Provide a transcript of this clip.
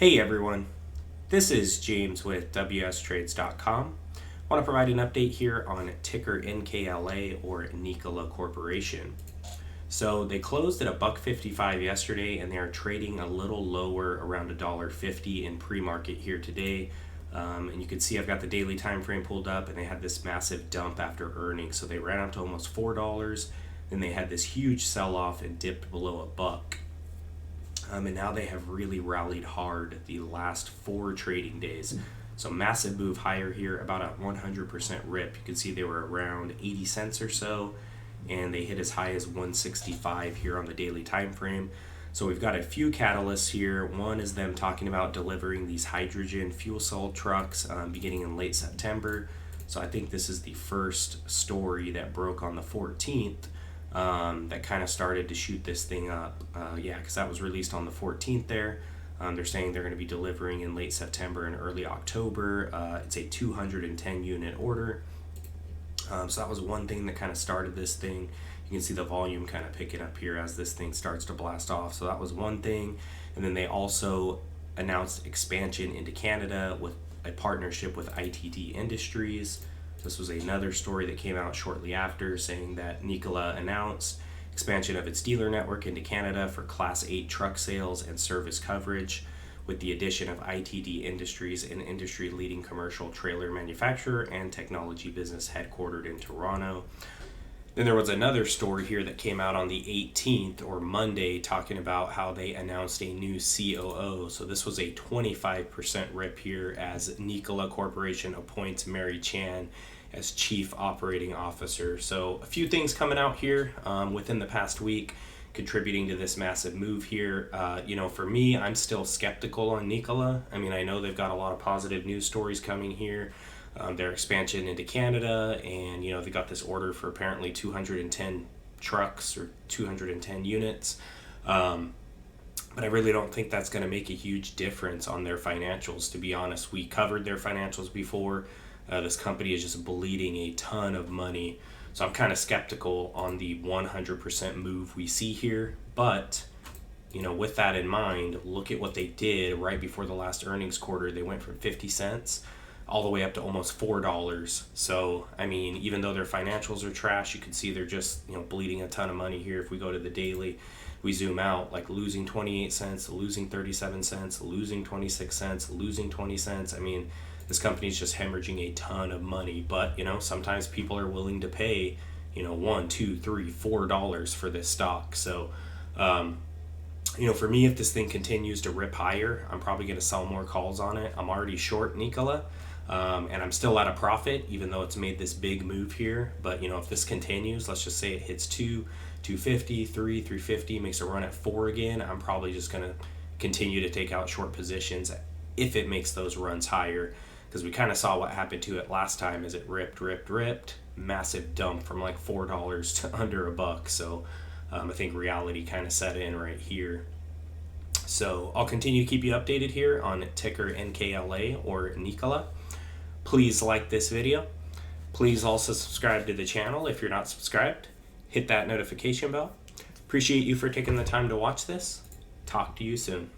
Hey everyone, this is James with WSTrades.com. I want to provide an update here on ticker NKLA or Nikola Corporation. So they closed at $1.55 yesterday and they are trading a little lower around $1.50 in pre-market here today. And you can see I've got the daily time frame pulled up and they had this massive dump after earnings. So they ran up to almost $4, then they had this huge sell-off and dipped below $1. And now they have really rallied hard the last 4 trading days. So massive move higher here, about a 100% rip. You can see they were around 80 cents or so, and they hit as high as 165 here on the daily time frame. So we've got a few catalysts here. One is them talking about delivering these hydrogen fuel cell trucks beginning in late September. So I think this is the first story that broke on the 14th. That kind of started to shoot this thing up. Because that was released on the 14th there. They're saying they're going to be delivering in late September and early October. It's a 210 unit order. So that was one thing that kind of started this thing. You can see the volume kind of picking up here as this thing starts to blast off. So that was one thing. And then they also announced expansion into Canada with a partnership with ITD Industries. This was another story that came out shortly after saying that Nikola announced expansion of its dealer network into Canada for Class 8 truck sales and service coverage with the addition of ITD Industries, an industry-leading commercial trailer manufacturer and technology business headquartered in Toronto. Then there was another story here that came out on the 18th or Monday talking about how they announced a new COO. So this was a 25% rip here as Nikola Corporation appoints Mary Chan as Chief Operating Officer. So a few things coming out here within the past week contributing to this massive move here. For me, I'm still skeptical on Nikola. I mean, I know they've got a lot of positive news stories coming here. Their expansion into Canada, and they got this order for apparently 210 trucks or 210 units. But I really don't think that's going to make a huge difference on their financials, to be honest. We covered their financials before. This company is just bleeding a ton of money. So I'm kind of skeptical on the 100% move we see here. But, with that in mind, look at what they did right before the last earnings quarter. They went from 50 cents all the way up to almost $4. So, I mean, even though their financials are trash, you can see they're just, bleeding a ton of money here. If we go to the daily, we zoom out, like losing 28 cents, losing 37 cents, losing 26 cents, losing 20 cents. I mean, this company's just hemorrhaging a ton of money. But, sometimes people are willing to pay, $1, $2, $3, $4 for this stock. So, for me, if this thing continues to rip higher, I'm probably going to sell more calls on it. I'm already short Nikola. And I'm still at a profit, even though it's made this big move here. But, if this continues, let's just say it hits 250, 350, makes a run at 4 again, I'm probably just going to continue to take out short positions if it makes those runs higher. Because we kind of saw what happened to it last time as it ripped, massive dump from like $4 to under $1. So I think reality kind of set in right here. So I'll continue to keep you updated here on ticker NKLA or Nikola. Please like this video. Please also subscribe to the channel if you're not subscribed. Hit that notification bell. Appreciate you for taking the time to watch this. Talk to you soon.